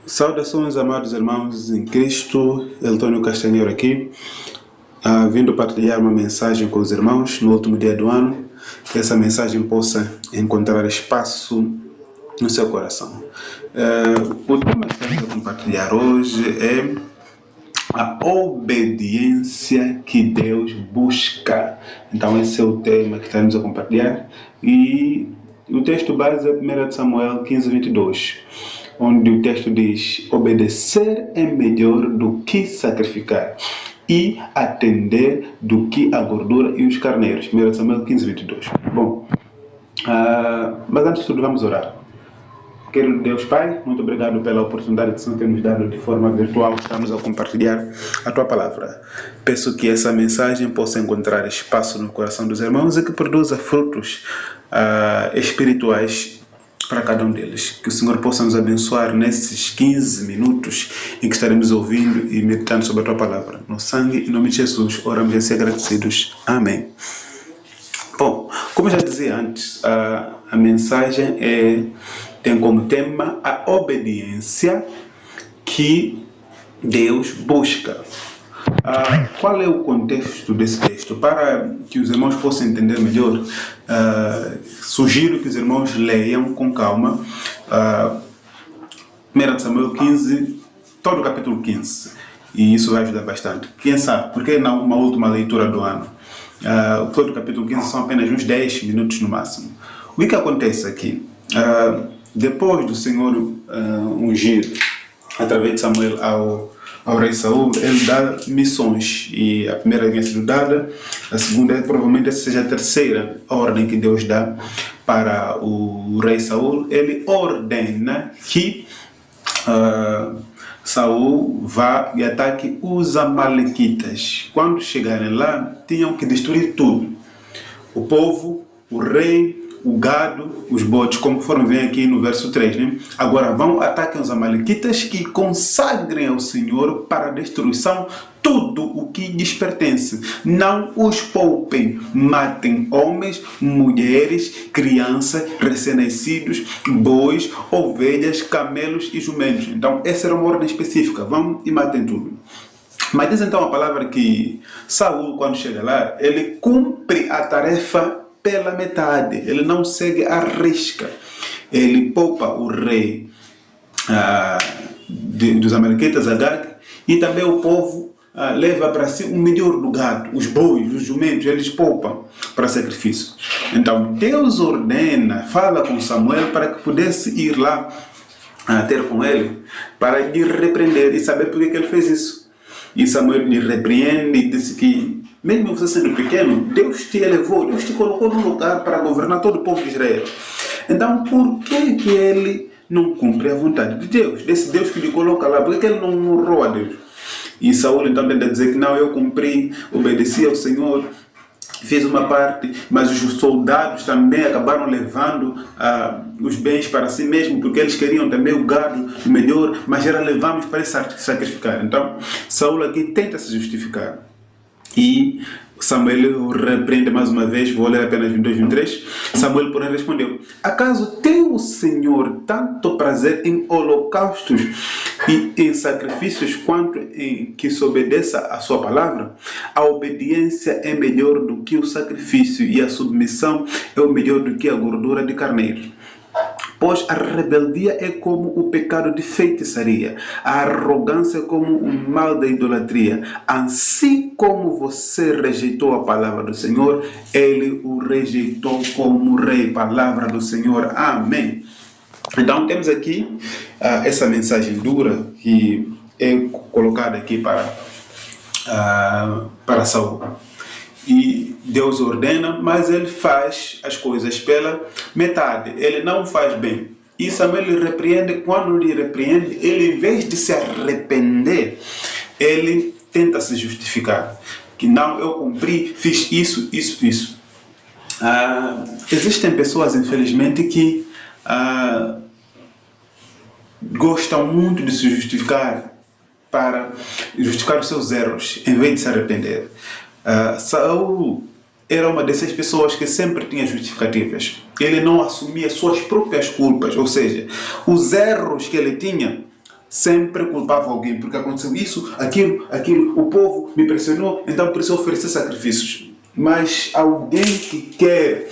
Saudações, amados irmãos em Cristo. Antônio Castanheiro aqui, vindo partilhar uma mensagem com os irmãos no último dia do ano, que essa mensagem possa encontrar espaço no seu coração. O tema que estamos a compartilhar hoje é a obediência que Deus busca. Então esse é o tema que estamos a compartilhar, e o texto base é 1 Samuel 15:22, onde o texto diz: obedecer é melhor do que sacrificar, e atender do que a gordura e os carneiros. 1 Samuel 15:22. Bom, mas antes de tudo vamos orar. Querido Deus Pai, muito obrigado pela oportunidade que o Senhor tem nos dado de forma virtual. Estamos a compartilhar a Tua Palavra. Peço que essa mensagem possa encontrar espaço no coração dos irmãos e que produza frutos espirituais para cada um deles. Que o Senhor possa nos abençoar nesses 15 minutos em que estaremos ouvindo e meditando sobre a Tua Palavra. No sangue e nome de Jesus, oramos e assim agradecidos. Amém. Bom, como eu já dizia antes, a mensagem tem como tema a obediência que Deus busca. Qual é o contexto desse texto? Para que os irmãos possam entender melhor, sugiro que os irmãos leiam com calma 1 Samuel 15, todo o capítulo 15. E isso vai ajudar bastante. Quem sabe, porque não uma última leitura do ano? Todo o capítulo 15 são apenas uns 10 minutos no máximo. O que acontece aqui? Depois do Senhor ungir, através de Samuel, ao rei Saul, ele dá missões. E a primeira tinha sido dada, a segunda provavelmente seja a terceira ordem que Deus dá para o rei Saul. Ele ordena que Saul vá e ataque os amalequitas. Quando chegarem lá, tinham que destruir tudo: o povo, o rei, o gado, os bodes, conforme vem aqui no verso 3, né? Agora vão, ataquem os amalequitas e consagrem ao Senhor para a destruição tudo o que lhes pertence. Não os poupem, matem homens, mulheres, crianças, recém-nascidos, bois, ovelhas, camelos e jumentos. Então essa era uma ordem específica: vão e matem tudo. Mas diz então a palavra que Saul, quando chega lá, ele cumpre a tarefa pela metade. Ele não segue a risca. Ele poupa o rei dos amalequitas, Agag, e também o povo leva para si o melhor do gado, os bois, os jumentos, eles poupam para sacrifício. Então Deus ordena, fala com Samuel para que pudesse ir lá ter com ele, para lhe repreender e saber por que ele fez isso. E Samuel lhe repreende e disse que, mesmo você sendo pequeno, Deus te elevou, Deus te colocou num lugar para governar todo o povo de Israel. Então, por que ele não cumpre a vontade de Deus? Desse Deus que lhe coloca lá, por que ele não honrou a Deus? E Saul então tenta dizer que não, eu cumpri, obedeci ao Senhor, fiz uma parte, mas os soldados também acabaram levando os bens para si mesmo, porque eles queriam também o gado melhor, mas já levamos para sacrificar. Então, Saul aqui tenta se justificar. E Samuel repreende mais uma vez, vou ler apenas 22:23. Samuel, porém, respondeu: acaso tem o Senhor tanto prazer em holocaustos e em sacrifícios quanto em que se obedeça a sua palavra? A obediência é melhor do que o sacrifício, e a submissão é o melhor do que a gordura de carneiro. Pois a rebeldia é como o pecado de feitiçaria, a arrogância como o mal da idolatria. Assim como você rejeitou a palavra do Senhor, ele o rejeitou como rei. Palavra do Senhor. Amém. Então temos aqui essa mensagem dura que é colocada aqui para Saul. E Deus ordena, mas ele faz as coisas pela metade. Ele não faz bem. E Samuel lhe repreende. Quando lhe repreende, ele, em vez de se arrepender, ele tenta se justificar. Que não, eu cumpri, fiz isso. Existem pessoas, infelizmente, que gostam muito de se justificar para justificar os seus erros, em vez de se arrepender. Saul era uma dessas pessoas que sempre tinha justificativas. Ele não assumia suas próprias culpas, ou seja, os erros que ele tinha, sempre culpava alguém, porque aconteceu isso, aquilo, o povo me pressionou, então preciso oferecer sacrifícios. Mas alguém que quer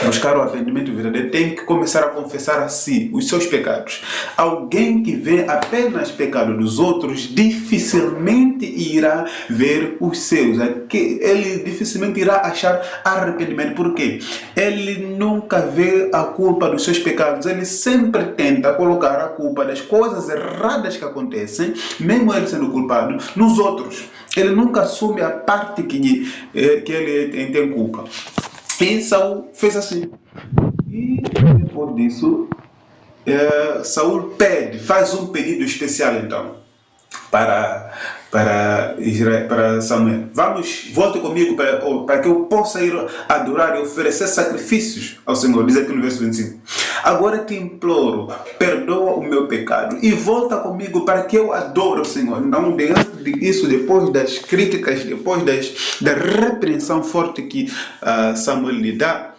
buscar o arrependimento verdadeiro tem que começar a confessar a si os seus pecados. Alguém que vê apenas pecado dos outros dificilmente irá ver os seus. Ele dificilmente irá achar arrependimento. Por quê? Ele nunca vê a culpa dos seus pecados. Ele sempre tenta colocar a culpa das coisas erradas que acontecem, mesmo ele sendo culpado, nos outros. Ele nunca assume a parte que ele tem culpa. E Saul fez assim. E depois disso, Saul faz um pedido especial então para Samuel. Volte comigo para que eu possa ir adorar e oferecer sacrifícios ao Senhor. Diz aqui no verso 25. Agora te imploro, perdoa o meu pecado e volta comigo para que eu adore o Senhor. Então, diante disso, depois das críticas, depois da repreensão forte que Samuel lhe dá,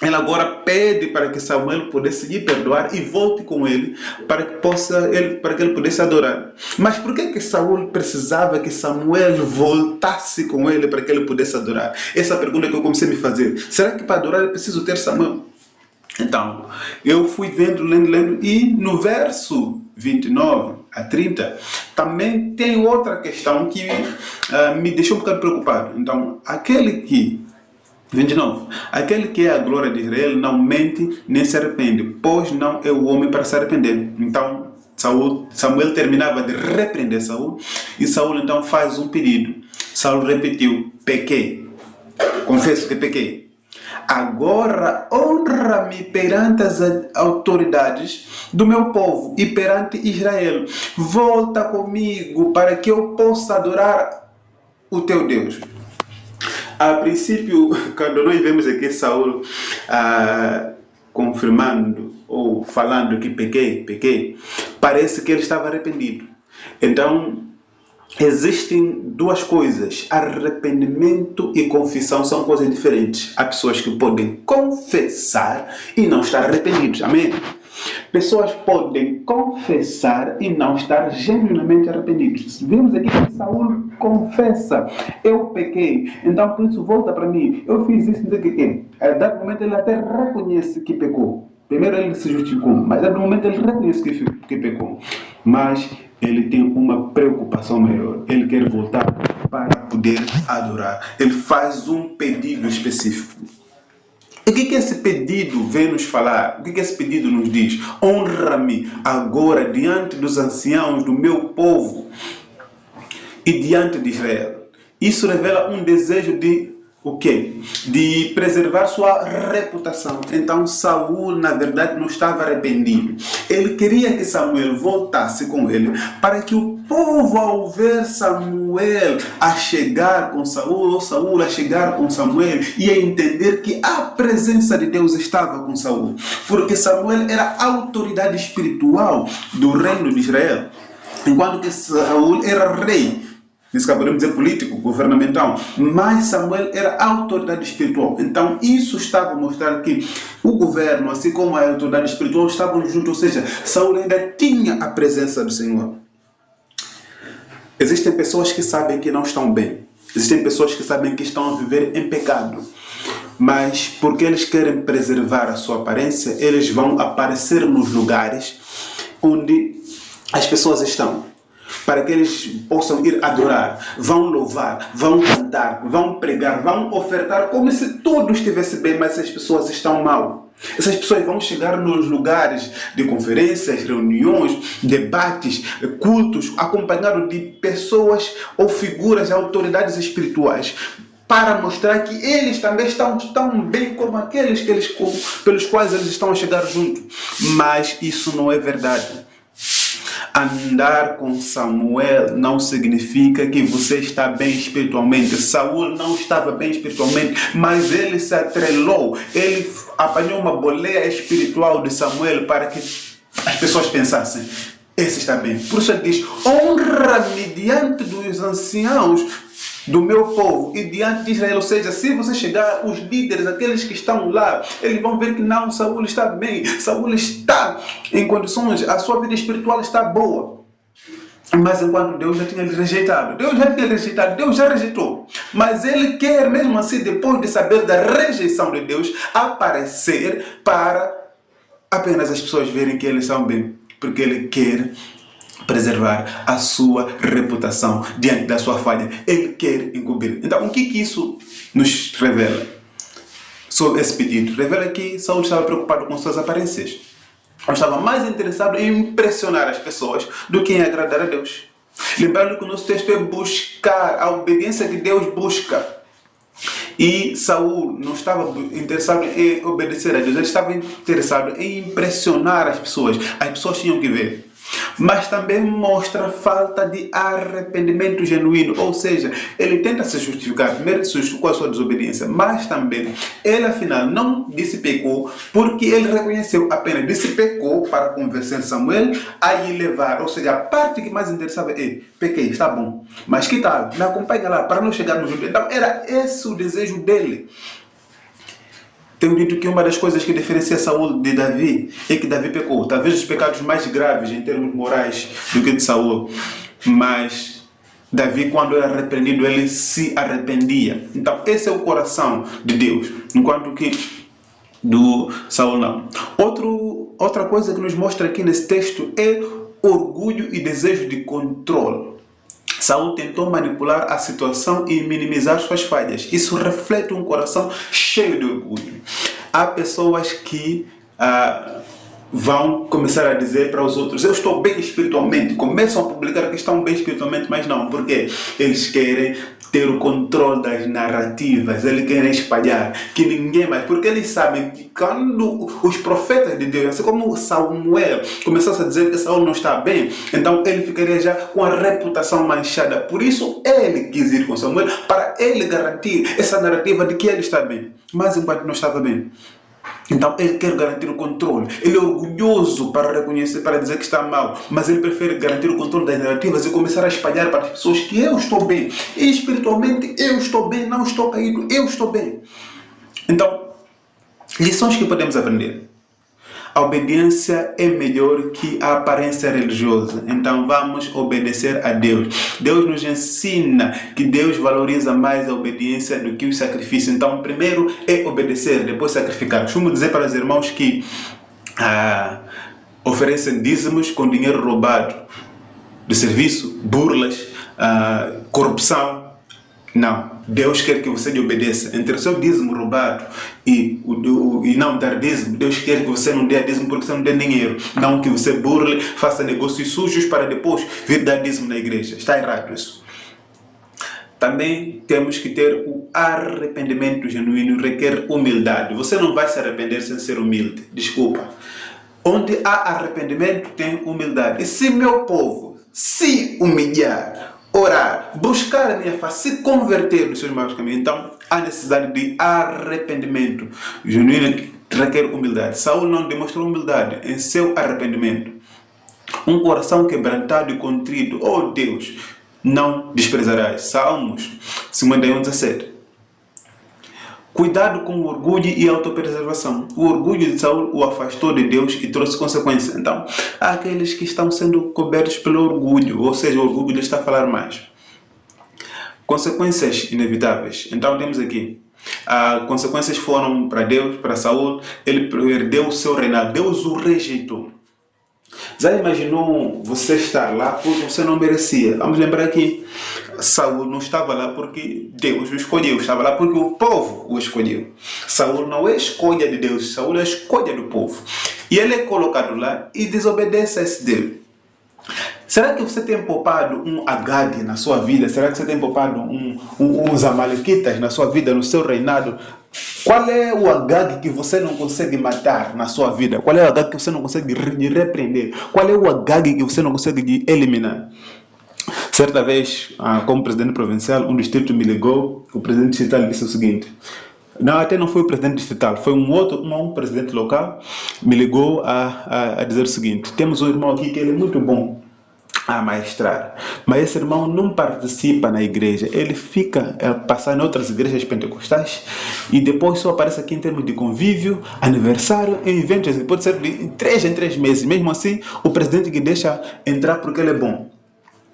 ela agora pede para que Samuel pudesse lhe perdoar e volte com ele para que ele pudesse adorar. Mas por que Saul precisava que Samuel voltasse com ele para que ele pudesse adorar? Essa pergunta que eu comecei a me fazer. Será que para adorar eu preciso ter Samuel? Então, eu fui lendo, e no verso 29 a 30, também tem outra questão que me deixou um bocado preocupado. Então, aquele que é a glória de Israel não mente nem se arrepende, pois não é o homem para se arrepender. Então, Samuel terminava de repreender Saul, e Saul então faz um pedido. Saul repetiu: pequei, confesso que pequei. Agora honra-me perante as autoridades do meu povo e perante Israel. Volta comigo para que eu possa adorar o teu Deus. A princípio, quando nós vemos aqui Saul confirmando ou falando que pequei, parece que ele estava arrependido. Então, existem duas coisas: arrependimento e confissão são coisas diferentes. Há pessoas que podem confessar e não estar arrependidos. Amém? Pessoas podem confessar e não estar genuinamente arrependidos. Vimos aqui que Saul confessa: eu pequei, então por isso volta para mim. Eu fiz isso, não sei o que. A dado momento ele até reconhece que pecou. Primeiro ele se justificou, mas a dado momento ele reconhece que pecou. Mas ele tem uma preocupação maior. Ele quer voltar para poder adorar. Ele faz um pedido específico. O que esse pedido vem nos falar? O que esse pedido nos diz? Honra-me agora diante dos anciãos do meu povo e diante de Israel. Isso revela um desejo de o quê? De preservar sua reputação. Então Saul, na verdade, não estava arrependido. Ele queria que Samuel voltasse com ele, para que o povo, ao ver Samuel a chegar com Saul, ou Saul a chegar com Samuel, ia entender que a presença de Deus estava com Saul. Porque Samuel era a autoridade espiritual do reino de Israel, enquanto que Saul era rei. Isso que podemos dizer político, governamental. Mas Samuel era autoridade espiritual. Então isso estava a mostrar que o governo, assim como a autoridade espiritual, estavam juntos. Ou seja, Saul ainda tinha a presença do Senhor. Existem pessoas que sabem que não estão bem. Existem pessoas que sabem que estão a viver em pecado. Mas porque eles querem preservar a sua aparência, eles vão aparecer nos lugares onde as pessoas estão, para que eles possam ir adorar, vão louvar, vão cantar, vão pregar, vão ofertar, como se tudo estivesse bem, mas essas pessoas estão mal. Essas pessoas vão chegar nos lugares de conferências, reuniões, debates, cultos, acompanhados de pessoas ou figuras, autoridades espirituais, para mostrar que eles também estão tão bem como aqueles pelos quais eles estão a chegar junto. Mas isso não é verdade. Andar com Samuel não significa que você está bem espiritualmente. Saul não estava bem espiritualmente, mas ele se atrelou, ele apanhou uma boleia espiritual de Samuel para que as pessoas pensassem: esse está bem. Por isso ele diz: honra-me diante dos anciãos do meu povo e diante de Israel. Ou seja, se você chegar, os líderes, aqueles que estão lá, eles vão ver que não, Saul está bem, Saul está em condições, a sua vida espiritual está boa. Mas enquanto Deus já tinha rejeitado, Deus já rejeitou. Mas ele quer, mesmo assim, depois de saber da rejeição de Deus, aparecer para apenas as pessoas verem que eles são bem. Porque ele quer preservar a sua reputação diante da sua falha. Ele quer encobrir. Então, o que isso nos revela sobre esse pedido? Revela que Saul estava preocupado com suas aparências. Ele estava mais interessado em impressionar as pessoas do que em agradar a Deus. Lembrando que o nosso texto é buscar a obediência que Deus busca. E Saul não estava interessado em obedecer a Deus, ele estava interessado em impressionar as pessoas. As pessoas tinham que ver. Mas também mostra falta de arrependimento genuíno, ou seja, ele tenta se justificar, primeiro se justificou a sua desobediência, mas também ele afinal não disse pecou, porque ele reconheceu apenas, disse pecou para convencer Samuel a lhe levar, ou seja, a parte que mais interessava é, pequei, está bom, mas que tal, me acompanha lá, para não chegarmos juntos. Então era esse o desejo dele. Tenho dito que uma das coisas que diferencia Saul de Davi é que Davi pecou. Talvez os pecados mais graves em termos morais do que de Saul. Mas Davi, quando era repreendido, ele se arrependia. Então, esse é o coração de Deus. Enquanto que do Saul não. Outra coisa que nos mostra aqui nesse texto é orgulho e desejo de controle. Saul tentou manipular a situação e minimizar suas falhas. Isso reflete um coração cheio de orgulho. Há pessoas que vão começar a dizer para os outros, eu estou bem espiritualmente. Começam a publicar que estão bem espiritualmente, mas não, porque eles querem ter o controle das narrativas, eles querem espalhar, que ninguém mais, porque eles sabem que quando os profetas de Deus, assim como Samuel, começasse a dizer que Saul não está bem, então ele ficaria já com a reputação manchada. Por isso ele quis ir com Samuel, para ele garantir essa narrativa de que ele está bem, mas enquanto não estava bem. Então ele quer garantir o controle, ele é orgulhoso para reconhecer, para dizer que está mal, mas ele prefere garantir o controle das narrativas e começar a espalhar para as pessoas que eu estou bem, e espiritualmente eu estou bem, não estou caído, eu estou bem. Então, lições que podemos aprender. A obediência é melhor que a aparência religiosa. Então vamos obedecer a Deus. Deus nos ensina que Deus valoriza mais a obediência do que o sacrifício. Então primeiro é obedecer, depois sacrificar. Costumo dizer para os irmãos que oferecem dízimos com dinheiro roubado de serviço, burlas, corrupção. Não, Deus quer que você lhe obedeça. Entre o seu dízimo roubado e não dar dízimo, Deus quer que você não dê dízimo porque você não dê dinheiro. Não que você burle, faça negócios sujos para depois vir dar dízimo na igreja. Está errado isso. Também temos que ter o arrependimento genuíno, requer humildade. Você não vai se arrepender sem ser humilde. Desculpa. Onde há arrependimento, tem humildade. E se meu povo se humilhar, orar, buscar a minha face, se converter dos seus maus caminhos, então há necessidade de arrependimento genuíno, que requer humildade. Saul não demonstrou humildade em seu arrependimento. Um coração quebrantado e contrito, oh Deus, não desprezarás. Salmos 51:17. Cuidado com o orgulho e a autopreservação. O orgulho de Saul o afastou de Deus e trouxe consequências. Então, há aqueles que estão sendo cobertos pelo orgulho, ou seja, o orgulho lhe está a falar mais. Consequências inevitáveis. Então, temos aqui. Consequências foram para Deus, para Saul. Ele perdeu o seu reinado. Deus o rejeitou. Já imaginou você estar lá porque você não merecia? Vamos lembrar que Saul não estava lá porque Deus o escolheu, estava lá porque o povo o escolheu. Saul não é escolha de Deus, Saul é escolha do povo. E ele é colocado lá e desobedece a esse Deus. Será que você tem poupado um Agag na sua vida? Será que você tem poupado uns Amalequitas na sua vida, no seu reinado? Qual é o Agag que você não consegue matar na sua vida? Qual é o Agag que você não consegue repreender? Qual é o Agag que você não consegue eliminar? Certa vez, como presidente provincial, um distrito me ligou, o presidente distrital disse o seguinte, até não foi o presidente distrital, foi um presidente local, me ligou a dizer o seguinte, temos um irmão aqui que ele é muito bom, a maestrar. Mas esse irmão não participa na igreja, ele fica passando em outras igrejas pentecostais e depois só aparece aqui em termos de convívio, aniversário, em eventos, pode ser de 3 em 3 meses. Mesmo assim, o presidente que deixa entrar porque ele é bom.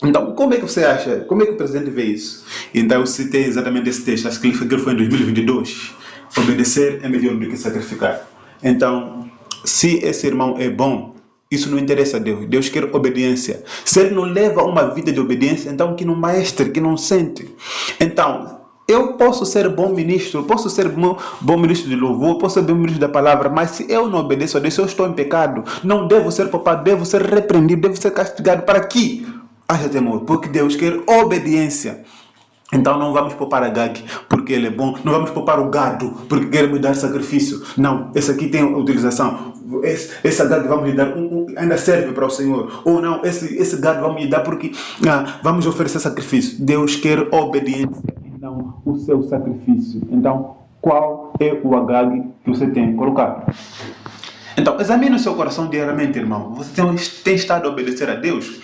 Então, como é que você acha? Como é que o presidente vê isso? Então, eu citei exatamente esse texto, acho que ele foi em 2022. Obedecer é melhor do que sacrificar. Então, se esse irmão é bom, isso não interessa a Deus. Deus quer obediência. Se ele não leva uma vida de obediência, então que não maestre, que não sente. Então, eu posso ser bom ministro, posso ser bom ministro de louvor, posso ser bom ministro da palavra, mas se eu não obedeço a Deus, se eu estou em pecado, não devo ser poupado, devo ser repreendido, devo ser castigado. Para que haja temor? Porque Deus quer obediência. Então não vamos poupar a Gag porque ele é bom, não vamos poupar o gado porque queremos dar sacrifício. Não, esse aqui tem utilização. Esse gado vamos lhe dar, ainda serve para o Senhor. Ou não, esse gado vamos lhe dar porque vamos oferecer sacrifício. Deus quer obediência e não o seu sacrifício. Então, qual é o Agag que você tem colocado? Então, examine o seu coração diariamente, irmão. Você tem estado a obedecer a Deus?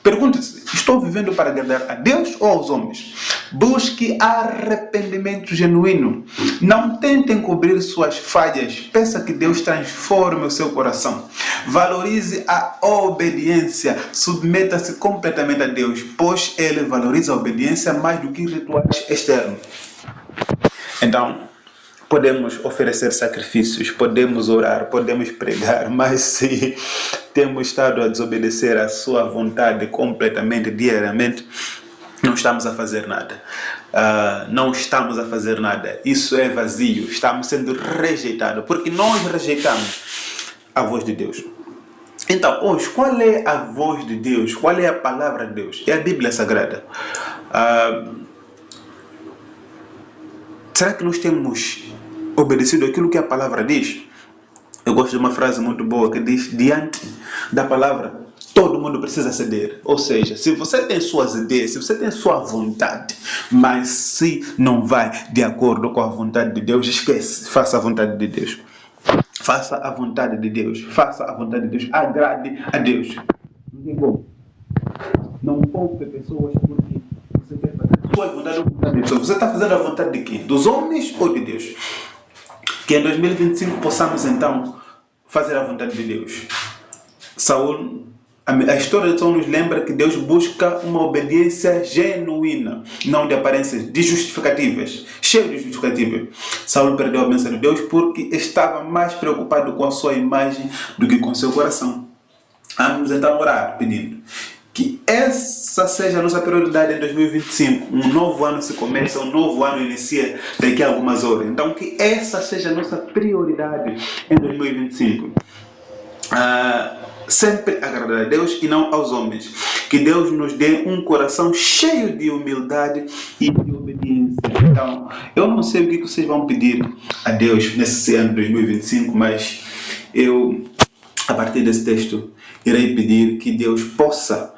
Pergunte-se, estou vivendo para agradar a Deus ou aos homens? Busque arrependimento genuíno. Não tente encobrir suas falhas. Peça que Deus transforme o seu coração. Valorize a obediência. Submeta-se completamente a Deus, pois Ele valoriza a obediência mais do que rituais externos. Então, podemos oferecer sacrifícios, podemos orar, podemos pregar, mas se temos estado a desobedecer a sua vontade completamente, diariamente, não estamos a fazer nada. Não estamos a fazer nada. Isso é vazio. Estamos sendo rejeitados, porque nós rejeitamos a voz de Deus. Então, hoje, qual é a voz de Deus? Qual é a palavra de Deus? É a Bíblia Sagrada. Será que nós temos obedecido aquilo que a palavra diz? Eu gosto de uma frase muito boa que diz: diante da palavra, todo mundo precisa ceder. Ou seja, se você tem suas ideias, se você tem sua vontade, mas se não vai de acordo com a vontade de Deus, esquece, faça a vontade de Deus. Faça a vontade de Deus. Faça a vontade de Deus. Agrade a Deus. Não tem como. Não poupe pessoas porque você quer fazer a sua vontade ou a vontade de Deus. Você está fazendo a vontade de quem? Dos homens ou de Deus? Que em 2025 possamos então fazer a vontade de Deus. A história de Saul nos lembra que Deus busca uma obediência genuína, não de aparências de justificativas, cheio de justificativas. Saul perdeu a bênção de Deus porque estava mais preocupado com a sua imagem do que com seu coração. Vamos então orar pedindo que essa seja a nossa prioridade em 2025. Um novo ano se começa, um novo ano inicia daqui a algumas horas. Então que essa seja a nossa prioridade em 2025. Sempre agradar a Deus e não aos homens. Que Deus nos dê um coração cheio de humildade e de obediência. Então, eu não sei o que vocês vão pedir a Deus nesse ano de 2025, mas eu, a partir desse texto, irei pedir que Deus possa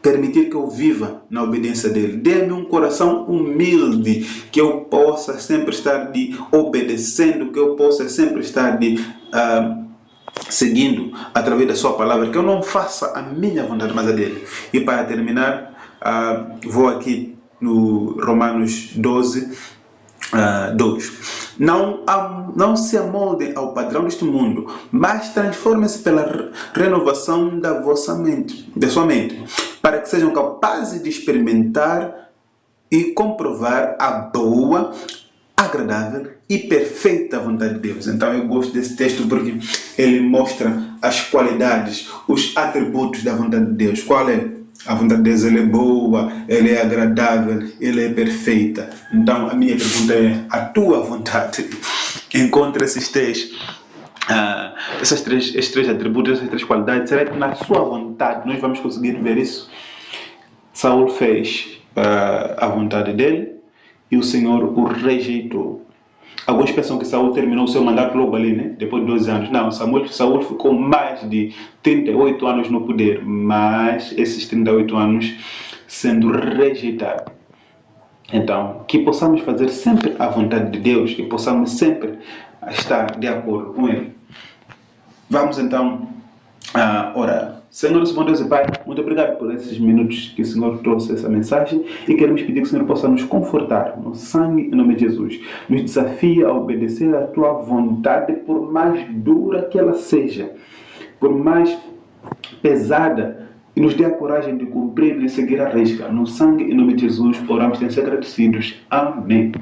permitir que eu viva na obediência dele. Dê-me um coração humilde, que eu possa sempre estar obedecendo, que eu possa sempre estar seguindo através da sua palavra, que eu não faça a minha vontade, mas a dele. E para terminar, vou aqui no Romanos 12, 2. Não se amoldem ao padrão deste mundo, mas transformem-se pela renovação da sua mente, para que sejam capazes de experimentar e comprovar a boa, agradável e perfeita vontade de Deus. Então eu gosto desse texto porque ele mostra as qualidades, os atributos da vontade de Deus. Qual é? A vontade de Deus, ele é boa, ele é agradável, ele é perfeita. Então a minha pergunta é: a tua vontade encontra esses três atributos, essas três qualidades? Será que na sua vontade nós vamos conseguir ver isso? Saul fez a vontade dele e o Senhor o rejeitou. Alguns pensam que Saul terminou o seu mandato logo ali, né? Depois de 12 anos. Não, Saul ficou mais de 38 anos no poder, mas esses 38 anos sendo rejeitado. Então, que possamos fazer sempre a vontade de Deus, que possamos sempre estar de acordo com Ele. Vamos então orar. Senhor, nosso bom Deus e Pai, muito obrigado por esses minutos que o Senhor trouxe essa mensagem e queremos pedir que o Senhor possa nos confortar no sangue em nome de Jesus. Nos desafia a obedecer à Tua vontade, por mais dura que ela seja, por mais pesada, e nos dê a coragem de cumprir e seguir a risca. No sangue em nome de Jesus, oramos e agradecidos. Amém.